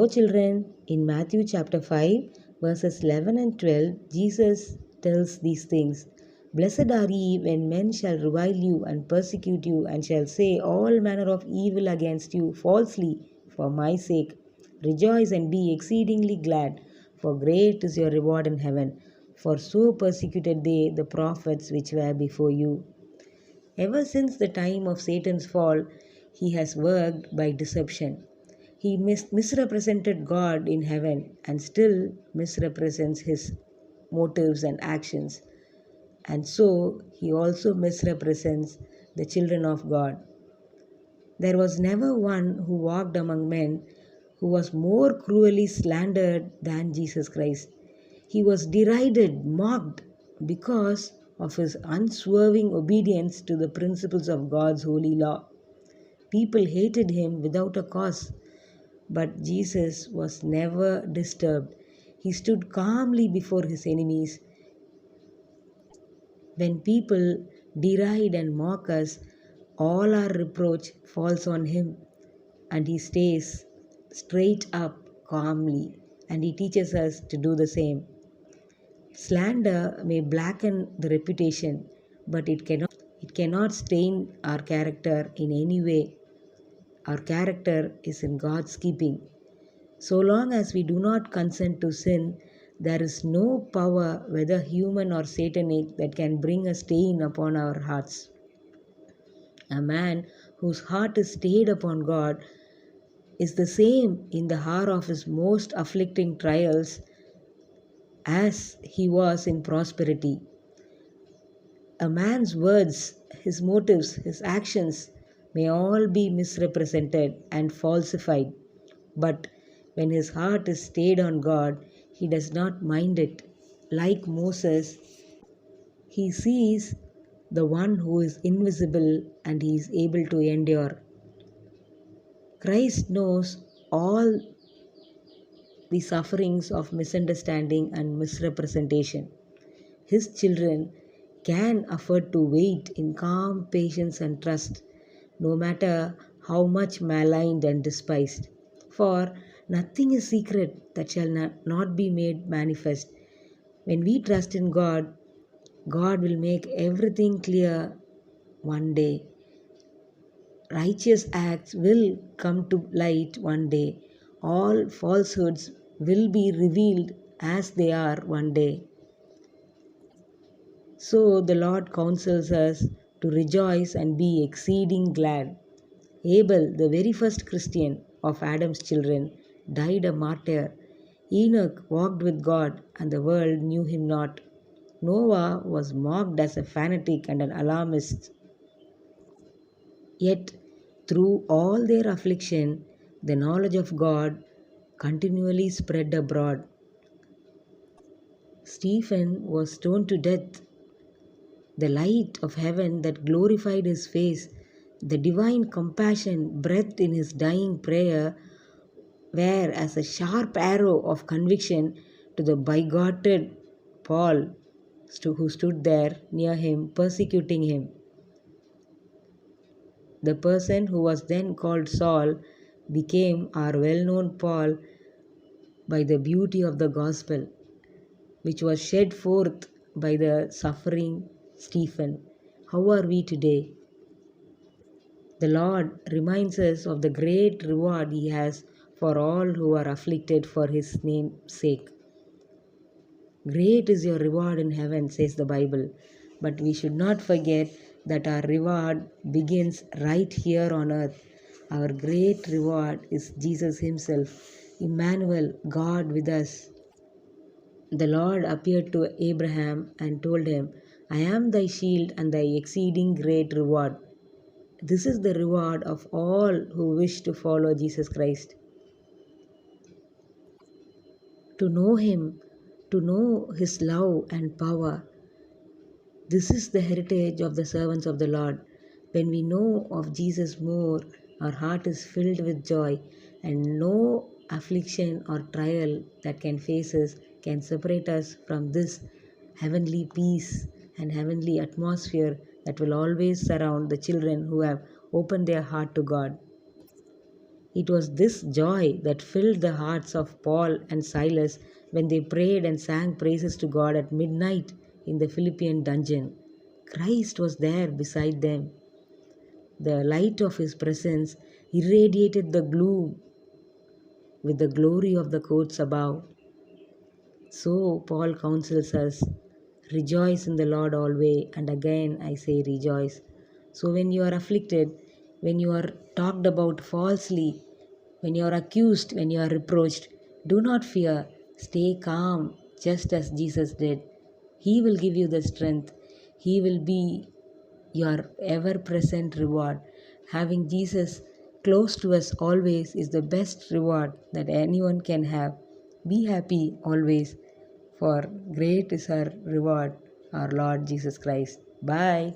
So, children, in Matthew chapter 5, verses 11 and 12, Jesus tells these things. Blessed are ye when men shall revile you and persecute you, and shall say all manner of evil against you falsely for my sake. Rejoice and be exceedingly glad, for great is your reward in heaven. For so persecuted they the prophets which were before you. Ever since the time of Satan's fall, he has worked by deception. He misrepresented God in heaven and still misrepresents his motives and actions. And so he also misrepresents the children of God. There was never one who walked among men who was more cruelly slandered than Jesus Christ. He was derided, mocked because of his unswerving obedience to the principles of God's holy law. People hated him without a cause, but Jesus was never disturbed. He stood calmly before his enemies. When people deride and mock us, all our reproach falls on him, and he stays straight up calmly, and he teaches us to do the same. Slander may blacken the reputation, but it cannot stain our character in any way. Our character is in God's keeping. So long as we do not consent to sin, there is no power, whether human or satanic, that can bring a stain upon our hearts. A man whose heart is stayed upon God is the same in the hour of his most afflicting trials as he was in prosperity. A man's words, his motives, his actions may all be misrepresented and falsified, but when his heart is stayed on God, he does not mind it. Like Moses, he sees the one who is invisible and he is able to endure. Christ knows all the sufferings of misunderstanding and misrepresentation. His children can afford to wait in calm patience and trust, no matter how much maligned and despised. For nothing is secret that shall not be made manifest. When we trust in God, God will make everything clear one day. Righteous acts will come to light one day. All falsehoods will be revealed as they are one day. So the Lord counsels us to rejoice and be exceeding glad. Abel, the very first Christian of Adam's children, died a martyr. Enoch walked with God, and the world knew him not. Noah was mocked as a fanatic and an alarmist. Yet, through all their affliction, the knowledge of God continually spread abroad. Stephen was stoned to death. The light of heaven that glorified his face, the divine compassion breathed in his dying prayer, were as a sharp arrow of conviction to the bigoted Paul, who stood there near him, persecuting him. The person who was then called Saul became our well known Paul by the beauty of the gospel, which was shed forth by the suffering Stephen. How are we today? The Lord reminds us of the great reward He has for all who are afflicted for His name's sake. Great is your reward in heaven, says the Bible. But we should not forget that our reward begins right here on earth. Our great reward is Jesus Himself, Emmanuel, God with us. The Lord appeared to Abraham and told him, I am thy shield and thy exceeding great reward. This is the reward of all who wish to follow Jesus Christ. To know Him, to know His love and power. This is the heritage of the servants of the Lord. When we know of Jesus more, our heart is filled with joy, and no affliction or trial that can face us can separate us from this heavenly peace and heavenly atmosphere that will always surround the children who have opened their heart to God. It was this joy that filled the hearts of Paul and Silas when they prayed and sang praises to God at midnight in the Philippian dungeon. Christ was there beside them. The light of his presence irradiated the gloom with the glory of the courts above. So Paul counsels us, rejoice in the Lord always, and again I say rejoice. So when you are afflicted, when you are talked about falsely, when you are accused, when you are reproached, do not fear. Stay calm, just as Jesus did. He will give you the strength. He will be your ever present reward. Having Jesus close to us always is the best reward that anyone can have. Be happy always, for great is our reward, our Lord Jesus Christ. Bye.